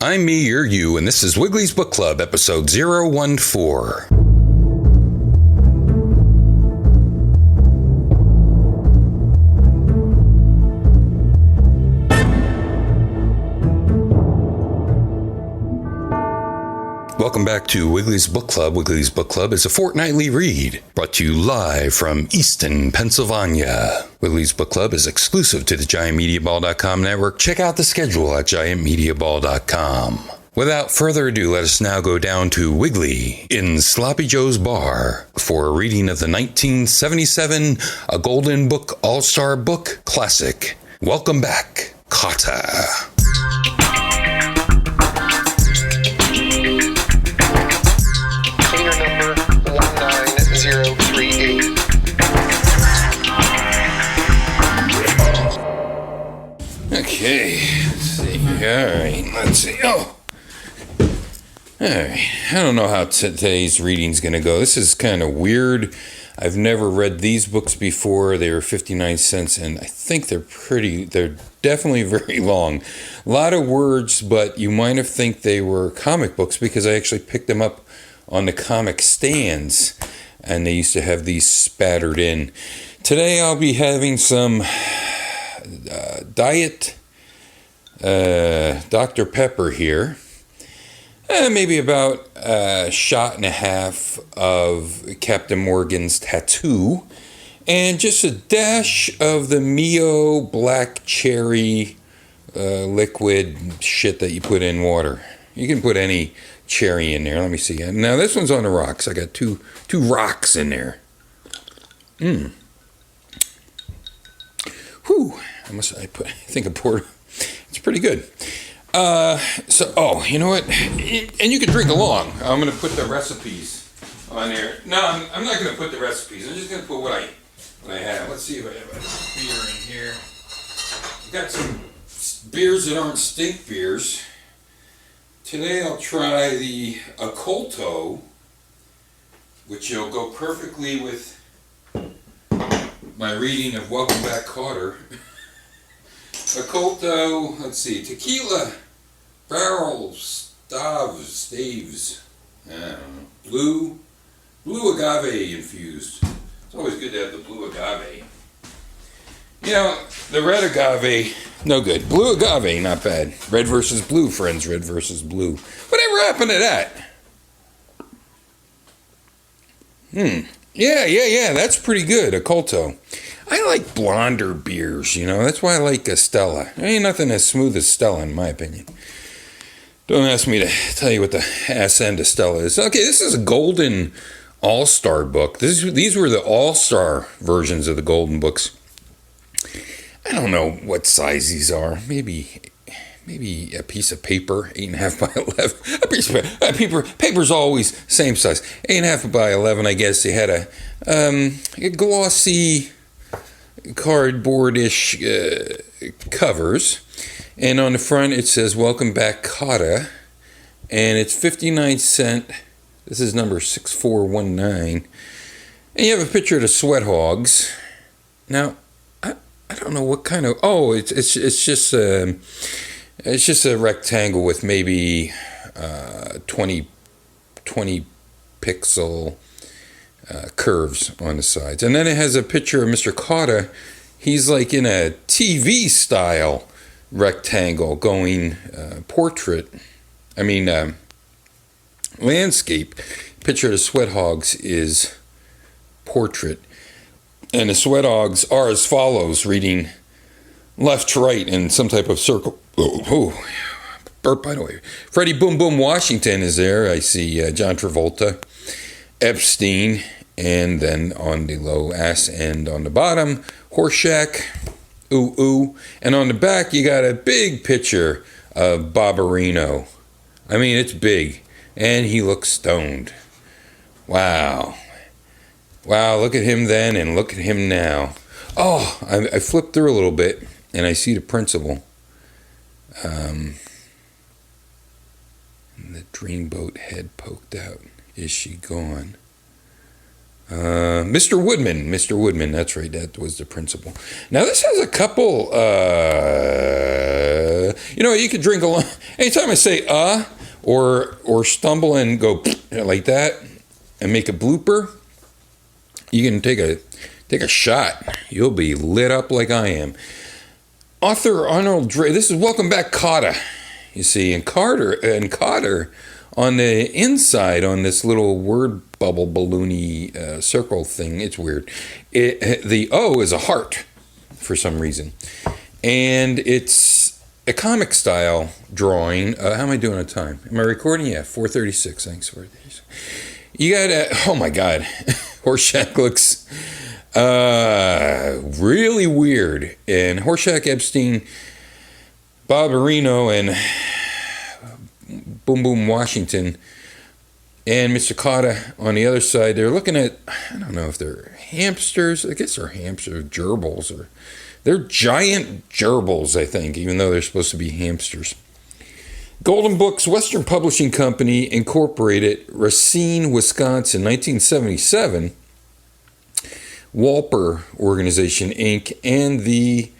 I'm me, you're you, and this is Wiggly's Book Club, episode 014. Welcome back to Wiggly's Book Club. Wiggly's Book Club is a fortnightly read brought to you live from Easton, Pennsylvania. Wiggly's Book Club is exclusive to the GiantMediaBall.com network. Check out the schedule at GiantMediaBall.com. Without further ado, let us now go down to Wiggly in Sloppy Joe's bar for a reading of the 1977 A Golden Book All-Star Book Classic. Welcome back, Kotter. Okay, let's see. Alright, let's see. Alright, I don't know how today's reading's going to go. This is kind of weird. I've never read these books before. They were 59 cents, and I think they're definitely very long. A lot of words, but you might have think they were comic books because I actually picked them up on the comic stands, and they used to have these spattered in. Today I'll be having some Diet Dr. Pepper here. Maybe about a shot and a half of Captain Morgan's tattoo. And just a dash of the Mio black cherry liquid shit that you put in water. You can put any cherry in there. Let me see. Now this one's on the rocks. I got two rocks in there. Whew. I think I poured. It's pretty good. You know what? And you can drink along. I'm going to put the recipes on there. No, I'm not going to put the recipes. I'm just going to put what I have. Let's see if I have a beer in here. I've got some beers that aren't stink beers. Today I'll try the Occulto, which will go perfectly with my reading of Welcome Back Kotter. Occulto, let's see, tequila, barrels, staves, I don't know, blue agave infused. It's always good to have the blue agave. You know, the red agave, no good. Blue agave, not bad. Red versus blue, friends, red versus blue. Whatever happened to that? Yeah, that's pretty good, Occulto. I like blonder beers, you know. That's why I like a Stella. There ain't nothing as smooth as Stella, in my opinion. Don't ask me to tell you what the ass end of Stella is. Okay, this is a Golden All-Star book. These were the All-Star versions of the Golden books. I don't know what size these are. Maybe a piece of paper, 8.5 by 11. A piece of paper. Paper's always same size. 8.5 by 11, I guess. They had a glossy cardboard-ish covers, and on the front it says Welcome Back Kotter, and it's 59 cents. This is number 6419, and you have a picture of the Sweat Hogs. Now I don't know what kind of it's just a rectangle with maybe 20 pixel curves on the sides. And then it has a picture of Mr. Kotter. He's like in a TV style rectangle going portrait. Landscape. Picture of the Sweat Hogs is portrait. And the Sweat Hogs are as follows, reading left to right in some type of circle. Burp, by the way. Freddie Boom Boom Washington is there. I see John Travolta, Epstein, and then on the low ass end on the bottom, Horseshack, ooh. And on the back, you got a big picture of Barbarino. I mean, it's big. And he looks stoned. Wow, look at him then and look at him now. I flipped through a little bit, and I see the principal. The dreamboat head poked out. Is she gone? Mr. Woodman, that's right, that was the principal. Now this has a couple, you could drink along, Anytime I say or stumble and go like that and make a blooper, you can take a shot. You'll be lit up like I am. Author Arnold Dre. This is Welcome Back Kotter. You see, and Kotter on the inside on this little word bubble balloony circle thing. It's weird. The O is a heart for some reason, and it's a comic style drawing. How am I doing on time? Am I recording? Yeah, 4:36. Thanks for this. You got oh my God, Horseshack looks really weird, and Horseshack Epstein, Bob Areno, and Boom Boom Washington, and Mr. Kotter on the other side. They're looking at, I don't know if they're hamsters. I guess they're hamster gerbils, or they're giant gerbils, I think, even though they're supposed to be hamsters. Golden Books Western Publishing Company Incorporated, Racine, Wisconsin, 1977. Walper Organization, Inc., and the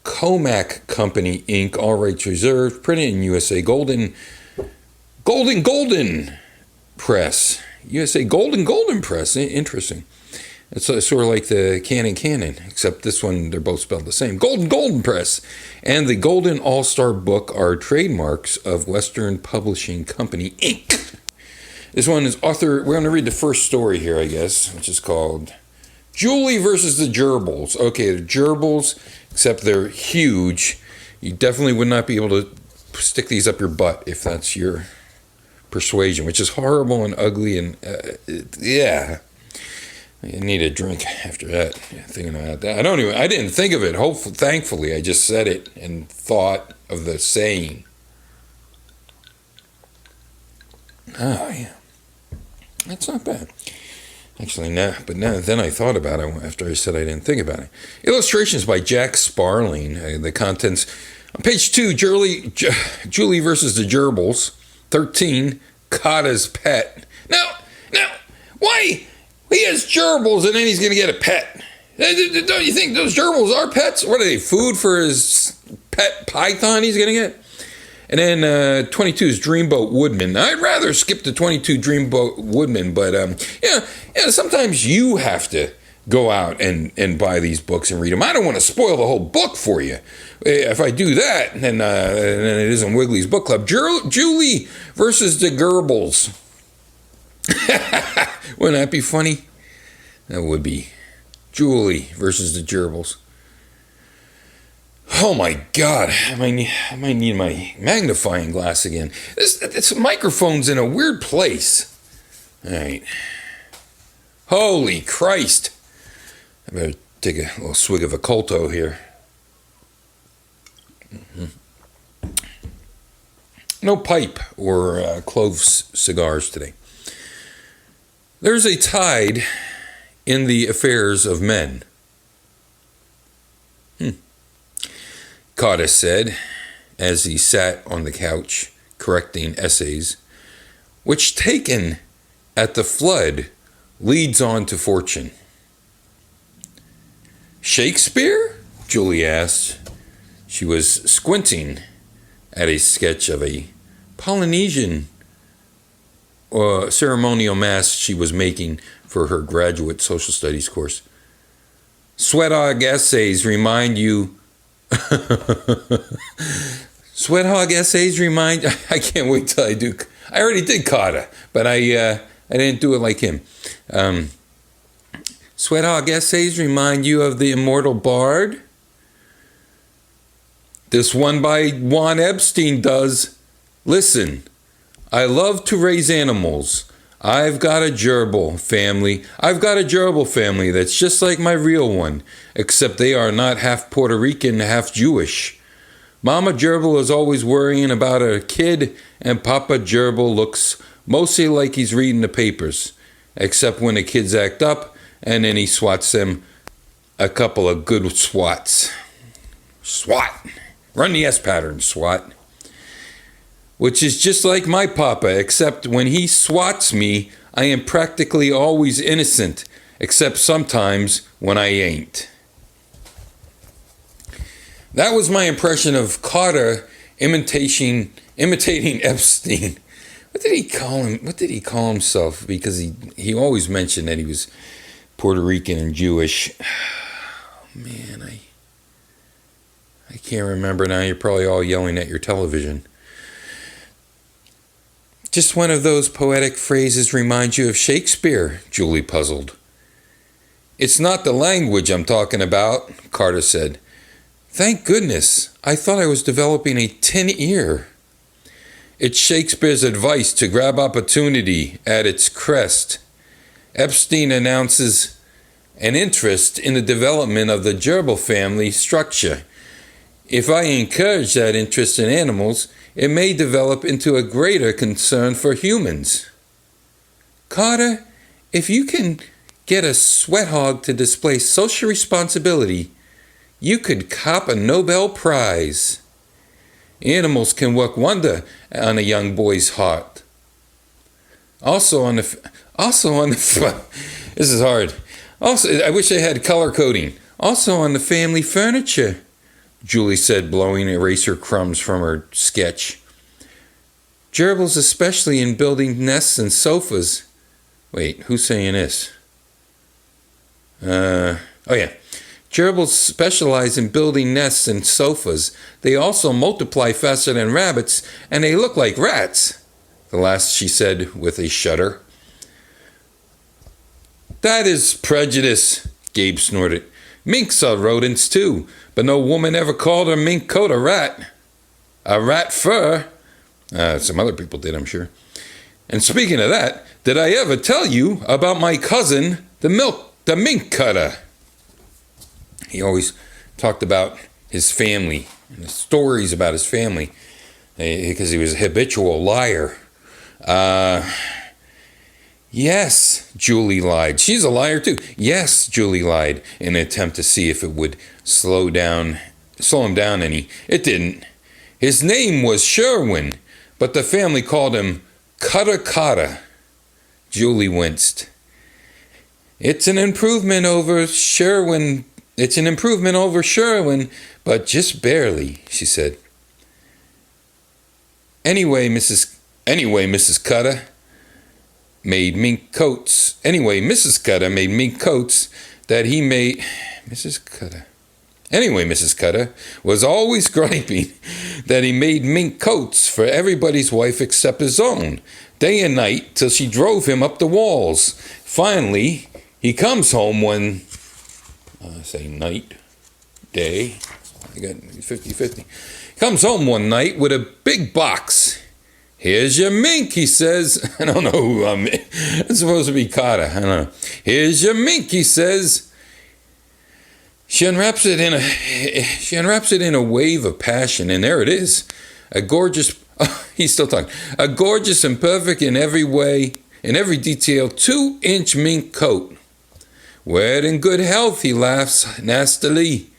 Comac Company, Inc., all rights reserved, printed in USA. Golden Press. USA Golden Press. Interesting. It's sort of like the Canon, except this one, they're both spelled the same. Golden Press and the Golden All-Star Book are trademarks of Western Publishing Company, Inc. This one is we're going to read the first story here, I guess, which is called Julie versus the Gerbils. Okay, the Gerbils, except they're huge. You definitely would not be able to stick these up your butt if that's your persuasion, which is horrible and ugly and yeah. I need a drink after that. Thinking about that, I didn't think of it. Thankfully, I just said it and thought of the saying. Oh yeah, that's not bad. Actually, then I thought about it after I said I didn't think about it. Illustrations by Jack Sparling. The contents on page 2. Julie versus the Gerbils. 13. Kotter's pet. Now, why? He has gerbils and then he's going to get a pet. Don't you think those gerbils are pets? What are they, food for his pet python he's going to get? And then 22 is Dreamboat Woodman. Now, I'd rather skip the 22 Dreamboat Woodman, but sometimes you have to go out and buy these books and read them. I don't want to spoil the whole book for you. If I do that, then it isn't Wiggly's Book Club. Julie versus the Gerbils. Wouldn't that be funny? That would be. Julie versus the Gerbils. Oh my God, I might need my magnifying glass again. This microphone's in a weird place. All right. Holy Christ. I better take a little swig of a Colto here. Mm-hmm. No pipe or cloves cigars today. There's a tide in the affairs of men. Kotter said, as he sat on the couch correcting essays, which taken at the flood leads on to fortune. Shakespeare? Julie asked. She was squinting at a sketch of a Polynesian ceremonial mask she was making for her graduate social studies course. Sweat hog essays remind you. Sweat hog essays remind. I can't wait till I do. I already did Kotter, but I didn't do it like him. Sweat hog essays remind you of the immortal bard. This one by Juan Epstein does. Listen, I love to raise animals. I've got a gerbil family. That's just like my real one, except they are not half Puerto Rican, half Jewish. Mama gerbil is always worrying about her kid, and Papa gerbil looks mostly like he's reading the papers, except when the kids act up, and then he swats them a couple of good swats. Swat. Run the S pattern, swat. Which is just like my papa, except when he swats me, I am practically always innocent, except sometimes when I ain't. That was my impression of Kotter imitating imitating Epstein. What did he call him? What did he call himself? Because he always mentioned that he was Puerto Rican and Jewish. Oh, man, I can't remember now. You're probably all yelling at your television. Just one of those poetic phrases reminds you of Shakespeare, Julie puzzled. It's not the language I'm talking about, Kotter said. Thank goodness. I thought I was developing a tin ear. It's Shakespeare's advice to grab opportunity at its crest. Epstein announces an interest in the development of the gerbil family structure. If I encourage that interest in animals, it may develop into a greater concern for humans. Kotter, if you can get a sweat hog to display social responsibility, you could cop a Nobel Prize. Animals can work wonder on a young boy's heart. Also on the this is hard. Also, I wish I had color coding. Also on the family furniture, Julie said, blowing eraser crumbs from her sketch. Gerbils, especially in building nests and sofas. Wait, who's saying this? Oh yeah. Gerbils specialize in building nests and sofas. They also multiply faster than rabbits, and they look like rats. The last she said with a shudder. That is prejudice, Gabe snorted. Minks are rodents too, but no woman ever called her mink coat a rat. A rat fur. Some other people did, I'm sure. And speaking of that, did I ever tell you about my cousin, the mink cutter? He always talked about his family and the stories about his family because he was a habitual liar. Yes, Julie lied. She's a liar too. Yes, Julie lied in an attempt to see if it would slow him down any. It didn't. His name was Sherwin, but the family called him Kotter. Julie winced. It's an improvement over Sherwin, but just barely, she said. Anyway, Mrs. Kotter made mink coats. Mrs. Kotter was always griping that he made mink coats for everybody's wife except his own, day and night, till she drove him up the walls. Finally, he comes home one, day, I got 50-50. Comes home one night with a big box. Here's your mink, he says. I don't know who it's supposed to be Kotter. I don't know. Here's your mink, he says. She unwraps it in a wave of passion, and there it is. He's still talking. A gorgeous and perfect in every way, in every detail, 2-inch mink coat. Wear it in good health, he laughs nastily.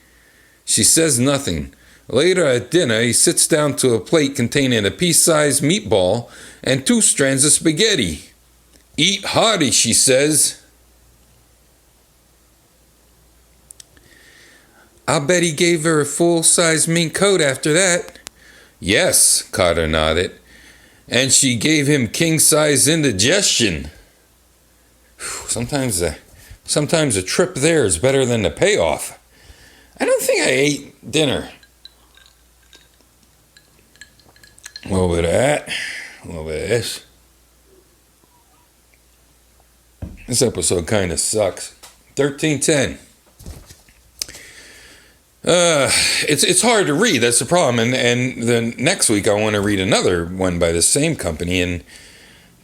She says nothing. Later at dinner, he sits down to a plate containing a pea-sized meatball and 2 strands of spaghetti. Eat hearty, she says. I'll bet he gave her a full-size mink coat after that. Yes, Kotter nodded. And she gave him king-size indigestion. Sometimes a trip there is better than the payoff. I don't think I ate dinner. A little bit of that, a little bit of this. This episode kind of sucks. 1310. It's hard to read. That's the problem. And then next week I want to read another one by the same company. And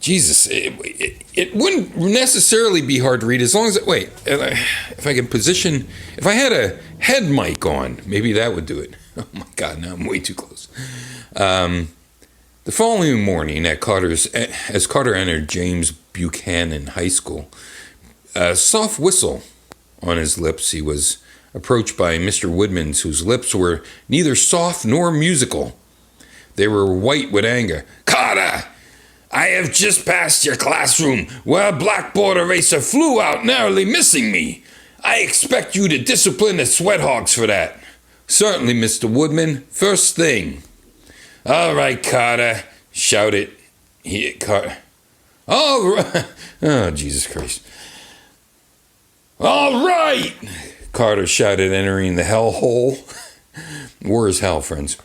Jesus, it wouldn't necessarily be hard to read as long as if I had a head mic on, maybe that would do it. Oh my God, now I'm way too close. The following morning, as Kotter entered James Buchanan High School, a soft whistle on his lips, he was approached by Mr. Woodman's, whose lips were neither soft nor musical. They were white with anger. Kotter, I have just passed your classroom where a blackboard eraser flew out, narrowly missing me. I expect you to discipline the sweat hogs for that. Certainly, Mr. Woodman. First thing. All right, Kotter, shouted Kotter. All right. Oh, Jesus Christ. All right, Kotter shouted, entering the hellhole. War is hell, friends.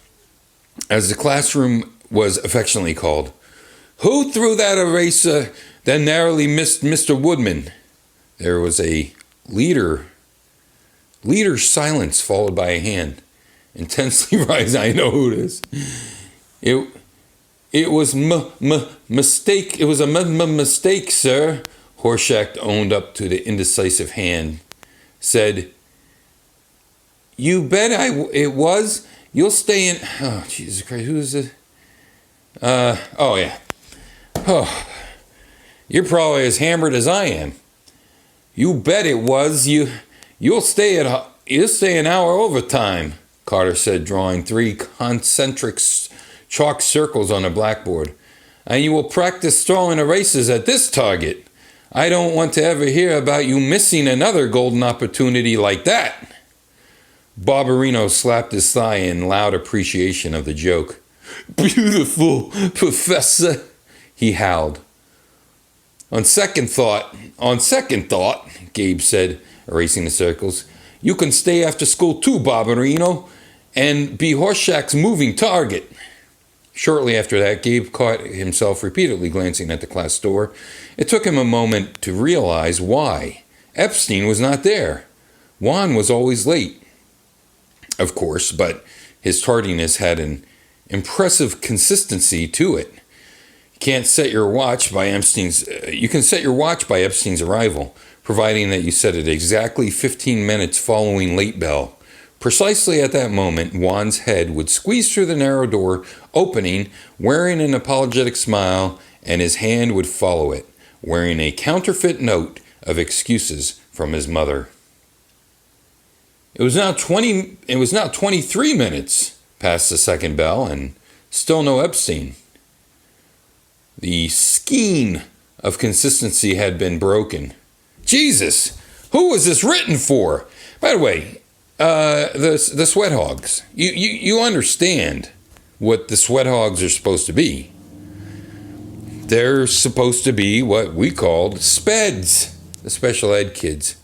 As the classroom was affectionately called. Who threw that eraser that narrowly missed Mr. Woodman? There was a leader's silence followed by a hand. Intensely rising. I know who it is. It was mistake. It was a mistake, sir. Horshack owned up to the indecisive hand. Said, "You bet it was. You'll stay in." Oh, Jesus Christ! Who is it? Oh yeah. Oh, you're probably as hammered as I am. You bet it was. You'll stay an hour overtime. Kotter said, drawing 3 concentric chalk circles on a blackboard. And you will practice throwing erasers at this target. I don't want to ever hear about you missing another golden opportunity like that. Barbarino slapped his thigh in loud appreciation of the joke. Beautiful, Professor, he howled. On second thought, Gabe said, erasing the circles, you can stay after school too, Barbarino, and be Horshack's moving target. Shortly after that, Gabe caught himself repeatedly glancing at the class door. It took him a moment to realize why. Epstein was not there. Juan was always late, of course, but his tardiness had an impressive consistency to it. You can set your watch by Epstein's arrival, providing that you set it exactly 15 minutes following late bell. Precisely at that moment, Juan's head would squeeze through the narrow door opening, wearing an apologetic smile, and his hand would follow it, wearing a counterfeit note of excuses from his mother. It was now 23 minutes past the second bell, and still no Epstein. The skein of consistency had been broken. Jesus, who was this written for? By the way, the sweat hogs. You understand what the sweat hogs are supposed to be. They're supposed to be what we called speds, the special ed kids.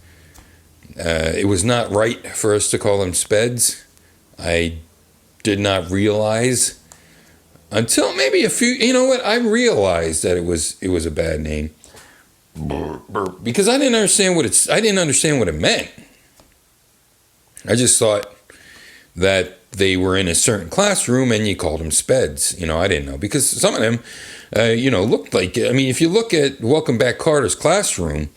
It was not right for us to call them speds. I did not realize until maybe I realized that it was a bad name. Because I didn't understand what it meant. I just thought that they were in a certain classroom and you called them speds. I didn't know, because some of them, looked like, if you look at Welcome Back Kotter's classroom,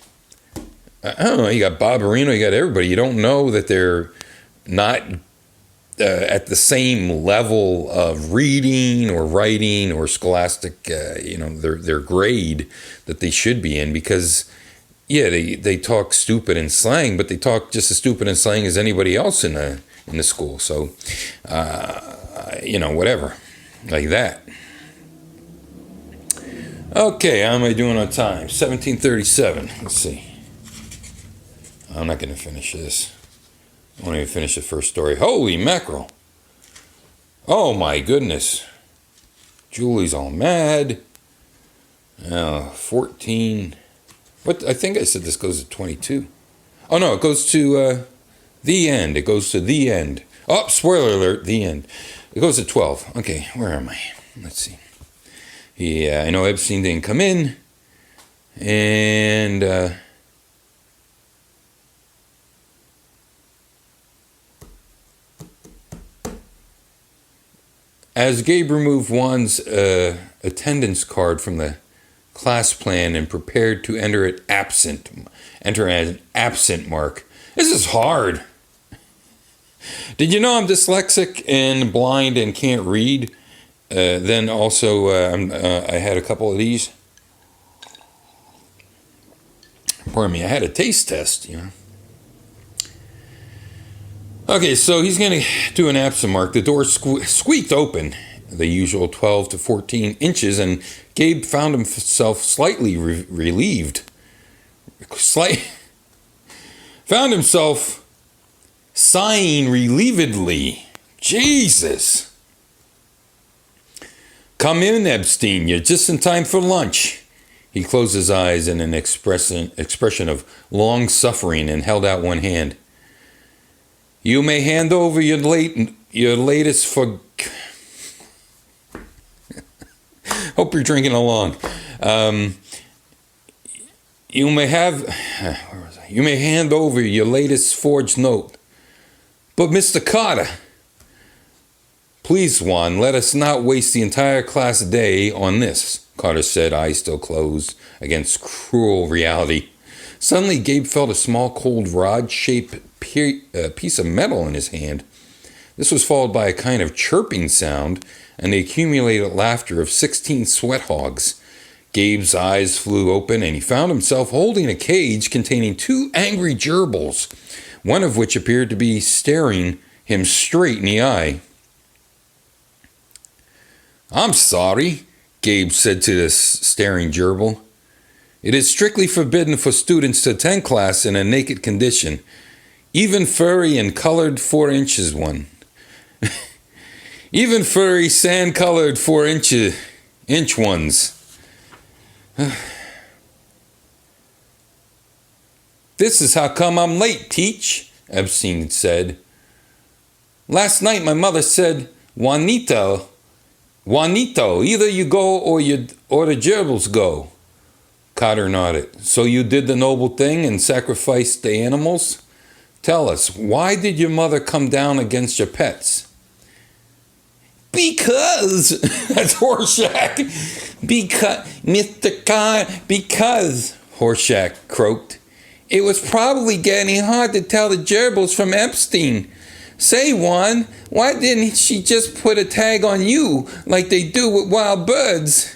I don't know, you got Barbarino, you got everybody. You don't know that they're not at the same level of reading or writing or scholastic, their grade that they should be in, because they talk stupid in slang, but they talk just as stupid in slang as anybody else in the school. So, whatever, like that. Okay, how am I doing on time? 17:37. Let's see. I'm not going to finish this. I won't even finish the first story. Holy mackerel. Oh my goodness. Julie's all mad. 14. What? I think I said this goes to 22. Oh no, it goes to the end. It goes to the end. Oh, spoiler alert, the end. It goes to 12. Okay, where am I? Let's see. Yeah, I know Epstein didn't come in. And as Gabe removed Juan's attendance card from the class plan and prepared to enter an absent mark. This is hard. Did you know I'm dyslexic and blind and can't read? Then also I had a couple of these. Pardon me, I had a taste test, Okay, so he's going to do an absent mark. The door squeaked open, the usual 12 to 14 inches, and Gabe found himself slightly relieved. Found himself sighing relievedly. Jesus. Come in, Epstein. You're just in time for lunch. He closed his eyes in an expression of long suffering and held out one hand. You may hand over your latest for... Hope you're drinking along. You may hand over your latest forged note. But Mr. Kotter, please, Juan, let us not waste the entire class day on this, Kotter said, eyes still closed against cruel reality. Suddenly, Gabe felt a small, cold, rod-shaped piece of metal in his hand. This was followed by a kind of chirping sound and the accumulated laughter of 16 sweat hogs. Gabe's eyes flew open and he found himself holding a cage containing 2 angry gerbils, one of which appeared to be staring him straight in the eye. I'm sorry, Gabe said to the staring gerbil. It is strictly forbidden for students to attend class in a naked condition, even furry and colored 4-inch one. Even furry, sand-colored 4-inch ones. This is how come I'm late, Teach, Epstein said. Last night my mother said, Juanito, either you go or the gerbils go. Kotter nodded. So you did the noble thing and sacrificed the animals? Tell us, why did your mother come down against your pets? Because, that's Horseshack. Because, Mr. Kotter, because, Horseshack croaked. It was probably getting hard to tell the gerbils from Epstein. Say, Juan, why didn't she just put a tag on you like they do with wild birds?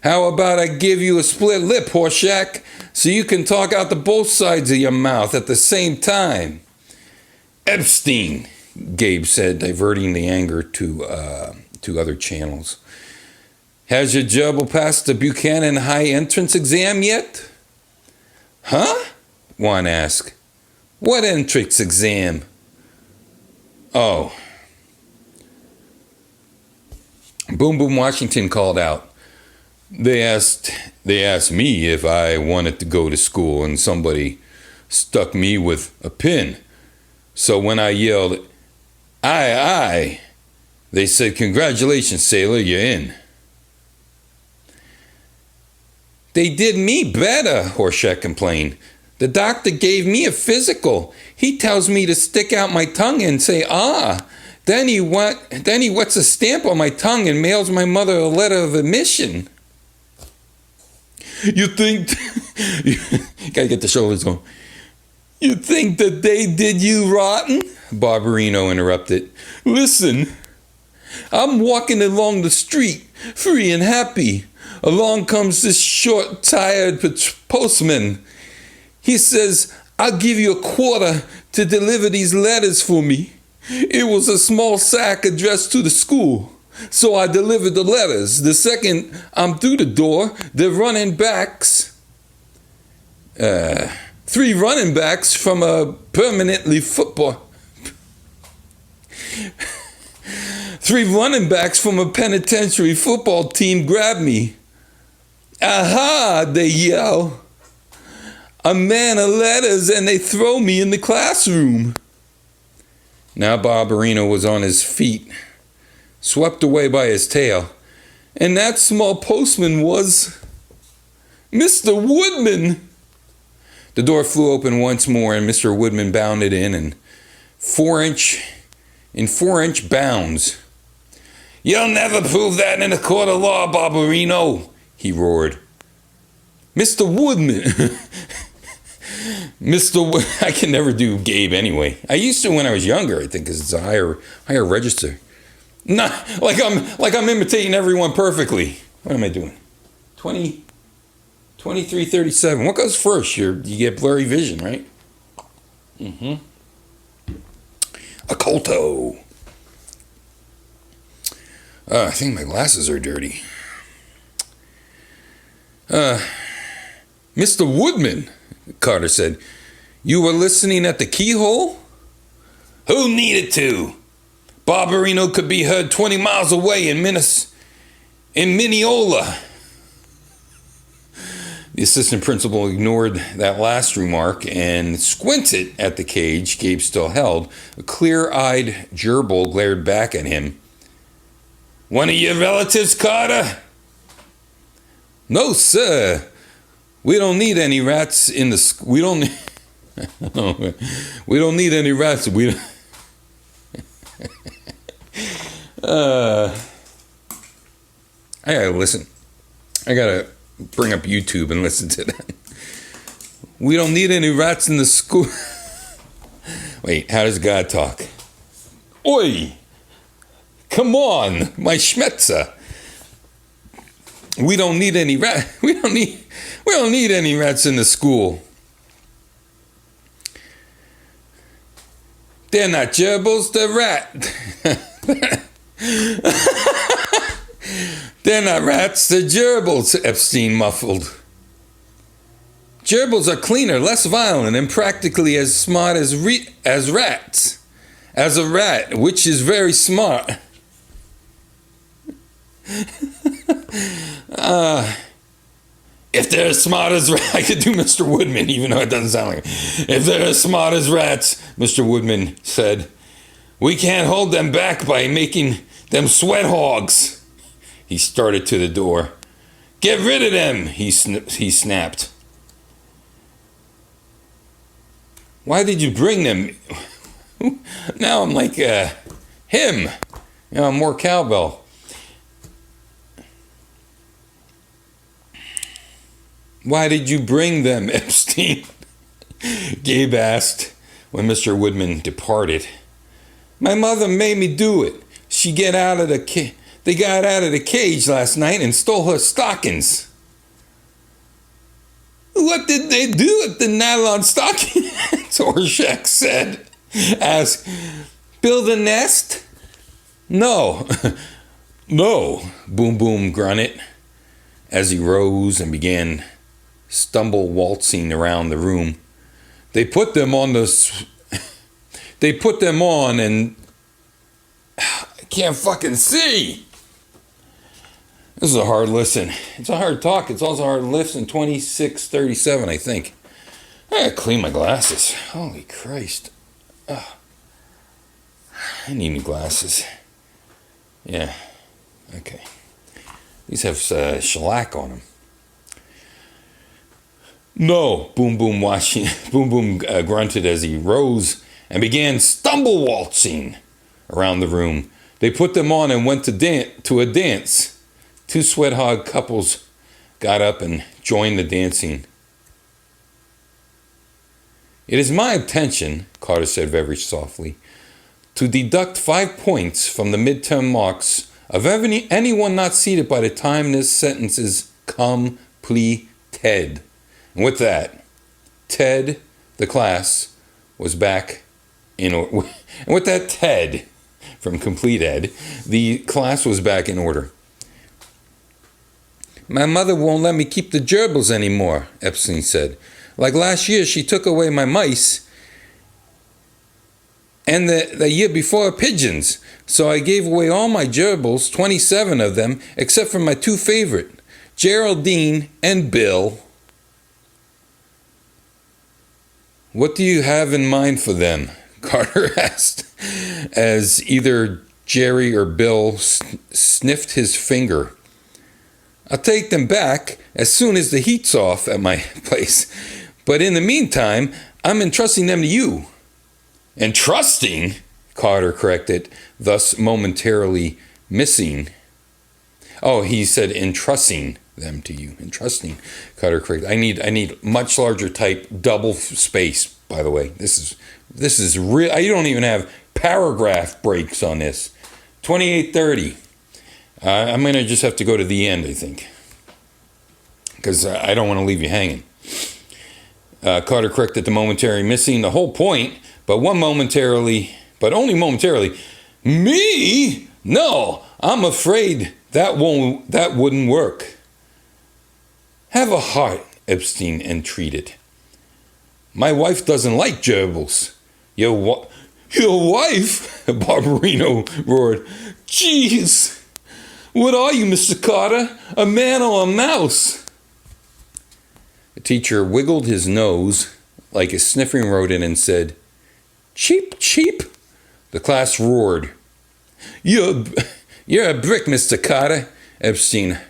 How about I give you a split lip, Horseshack, so you can talk out the both sides of your mouth at the same time? Epstein, Gabe said, diverting the anger to other channels. Has your gerbil passed the Buchanan High entrance exam yet? Huh? Juan asked. What entrance exam? Oh. Boom Boom Washington called out. They asked me if I wanted to go to school, and somebody stuck me with a pin. So when I yelled, aye, they said, congratulations, sailor, you're in. They did me better, Horseshack complained. The doctor gave me a physical. He tells me to stick out my tongue and say, ah. Then he wets a stamp on my tongue and mails my mother a letter of admission. You think... Gotta get the shoulders going. You think that they did you rotten? Barbarino interrupted. Listen, I'm walking along the street, free and happy. Along comes this short, tired postman. He says, I'll give you $1 to deliver these letters for me. It was a small sack addressed to the school. So I delivered the letters. The second I'm through the door, the running backs, 3 running backs from a permanently football. 3 running backs from a penitentiary football team grabbed me. Aha, they yell. A man of letters, and they throw me in the classroom. Now Barbarino was on his feet, swept away by his tail, and that small postman was Mr. Woodman. The door flew open once more, and Mr. Woodman bounded in 4-inch bounds. You'll never prove that in a court of law, Barbarino, he roared. Mr. Woodman. I can never do Gabe anyway. I used to when I was younger, I think, because it's a higher register. Not like I'm imitating everyone perfectly. What am I doing? 23:37. What goes first? You get blurry vision, right? Occulto. I think my glasses are dirty. Mr. Woodman, Kotter said, you were listening at the keyhole? Who needed to? Barbarino could be heard 20 miles away in in Mineola. The assistant principal ignored that last remark and squinted at the cage Gabe still held. A clear-eyed gerbil glared back at him. One of your relatives, Kotter? No, sir. We don't need any rats in the school. We don't need any rats. We don't. I gotta listen. I gotta bring up YouTube and listen to that. We don't need any rats in the school. Wait, how does God talk? Oi! Come on, my schmetzer. We don't need any rat. We don't need any rats in the school. They're not gerbils, they're rat. They're not rats, they're gerbils, Epstein muffled. Gerbils are cleaner, less violent, and practically as smart as rats. As a rat, which is very smart. If they're as smart as rats, I could do Mr. Woodman, even though it doesn't sound like it. If they're as smart as rats, Mr. Woodman said, we can't hold them back by making them sweat hogs. He started to the door. Get rid of them, he snapped. Why did you bring them? Now I'm like him. You know, more cowbell. Why did you bring them, Epstein? Gabe asked when Mr. Woodman departed. My mother made me do it. They got out of the cage last night and stole her stockings. What did they do with the nylon stockings? Orshak said. Asked, build a nest? No. No, Boom Boom grunted as he rose and began stumble waltzing around the room. They put them on and I can't fucking see. This is a hard listen. It's a hard talk. It's also hard to listen. 26:37, I think. I gotta clean my glasses. Holy Christ. Oh. I need new glasses. Yeah. Okay. These have shellac on them. No, Boom Boom grunted as he rose and began stumble waltzing around the room. They put them on and went to a dance. Two sweat hog couples got up and joined the dancing. It is my intention, Kotter said very softly, to deduct 5 points from the midterm marks of anyone not seated by the time this sentence is completed. And with that, Ted, the class, was back in order. And with that, Ted, from Complete Ed, the class was back in order. My mother won't let me keep the gerbils anymore, Epstein said. Like last year, she took away my mice and the year before pigeons. So I gave away all my gerbils, 27 of them, except for my two favorite, Geraldine and Bill. What do you have in mind for them? Kotter asked, as either Jerry or Bill sniffed his finger. I'll take them back as soon as the heat's off at my place. But in the meantime, I'm entrusting them to you. Entrusting? Kotter corrected, thus momentarily missing. Oh, he said entrusting them to you. Entrusting, Kotter corrected. I need much larger type, double space, by the way. This is real. I don't even have paragraph breaks on this. 28:30. I'm going to just have to go to the end, I think, because I don't want to leave you hanging. Kotter corrected the momentary missing the whole point, but only momentarily. Me? No, I'm afraid that wouldn't work. Have a heart, Epstein entreated. My wife doesn't like gerbils. Your wife? Barbarino roared. Jeez. What are you, Mr. Kotter? A man or a mouse? The teacher wiggled his nose like a sniffing rodent and said, Cheep, cheep. The class roared. You're a brick, Mr. Kotter. Epstein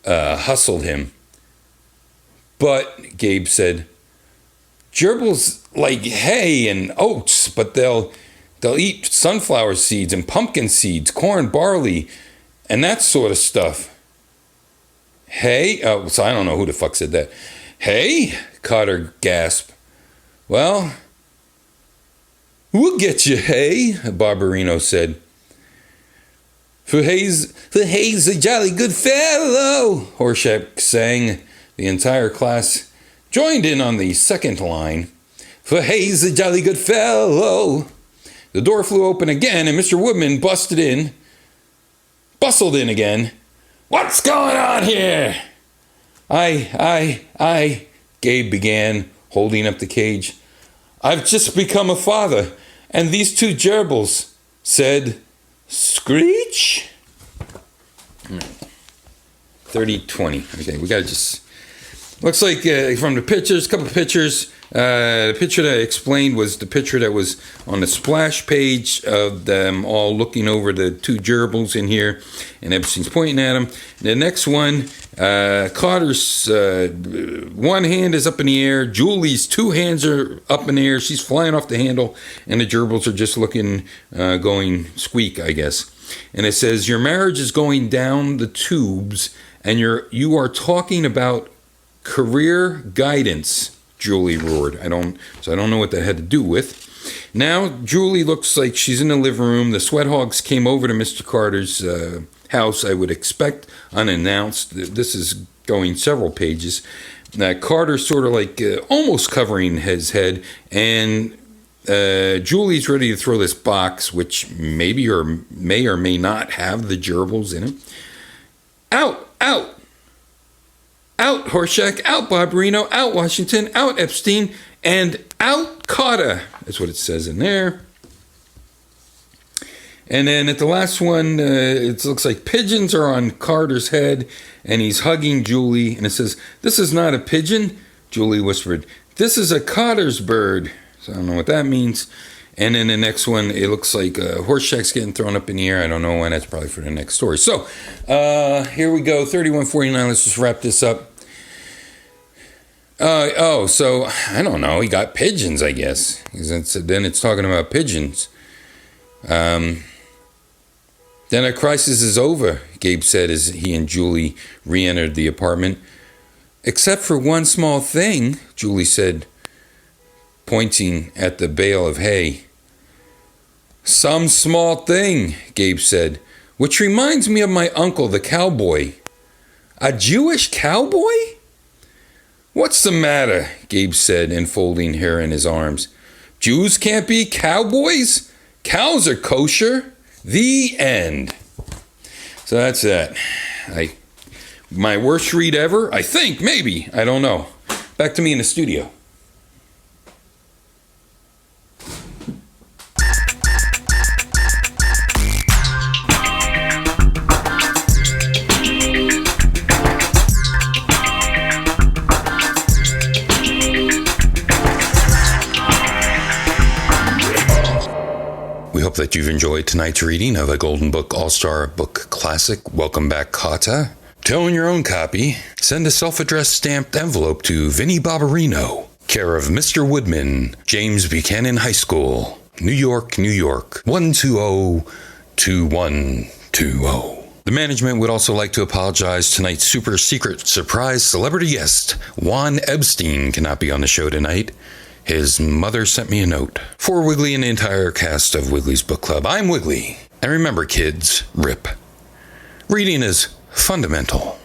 hustled him. But, Gabe said, gerbils like hay and oats, but they'll eat sunflower seeds and pumpkin seeds, corn, barley, and that sort of stuff. Hay? Oh, so I don't know who the fuck said that. Hay? Kotter gasped. Well, we'll get you hay, Barbarino said. For hay's a jolly good fellow, Horshack sang. The entire class joined in on the second line. For hay's a jolly good fellow. The door flew open again, and Mr. Woodman bustled in again. What's going on here? I, Gabe began, holding up the cage. I've just become a father, and these two gerbils said, Screech? 30-20. Okay, we gotta just... Looks like from the pictures, a couple of pictures, the picture that I explained was the picture that was on the splash page of them all looking over the two gerbils in here, and Epstein's pointing at them. The next one, Kotter's one hand is up in the air, Julie's two hands are up in the air, she's flying off the handle, and the gerbils are just looking, going squeak, I guess. And it says, your marriage is going down the tubes, and you are talking about career guidance, Julie roared. I don't know what that had to do with. Now, Julie looks like she's in the living room. The Sweat Hogs came over to Mr. Carter's house, I would expect, unannounced. This is going several pages. Carter's sort of like almost covering his head, and Julie's ready to throw this box, which may or may not have the gerbils in it. Out, out. Out, Horshack, out, Barbarino, out, Washington, out, Epstein, and out, Kotter. That's what it says in there. And then at the last one, it looks like pigeons are on Carter's head, and he's hugging Julie, and it says, this is not a pigeon, Julie whispered. This is a Kotter's bird. So I don't know what that means. And then the next one, it looks like Horseshack's getting thrown up in the air. I don't know when. That's probably for the next story. So here we go, 31:49. Let's just wrap this up. So I don't know. He got pigeons, I guess. Then it's talking about pigeons. Then our crisis is over, Gabe said as he and Julie re-entered the apartment. Except for one small thing, Julie said, pointing at the bale of hay. Some small thing, Gabe said, which reminds me of my uncle, the cowboy. A Jewish cowboy? What's the matter? Gabe said, enfolding her in his arms. Jews can't be cowboys? Cows are kosher. The end. So that's that. My worst read ever? I think, maybe. I don't know. Back to me in the studio. We hope that you've enjoyed tonight's reading of a Golden Book All-Star Book Classic, Welcome Back Kotter. To own your own copy, send a self-addressed stamped envelope to Vinnie Barbarino, care of Mr. Woodman, James Buchanan High School, New York, New York, 1202120. The management would also like to apologize. Tonight's super secret surprise celebrity guest, Juan Epstein, cannot be on the show tonight. His mother sent me a note. For Wiggly and the entire cast of Wiggly's Book Club, I'm Wiggly. And remember, kids, RIP. Reading is fundamental.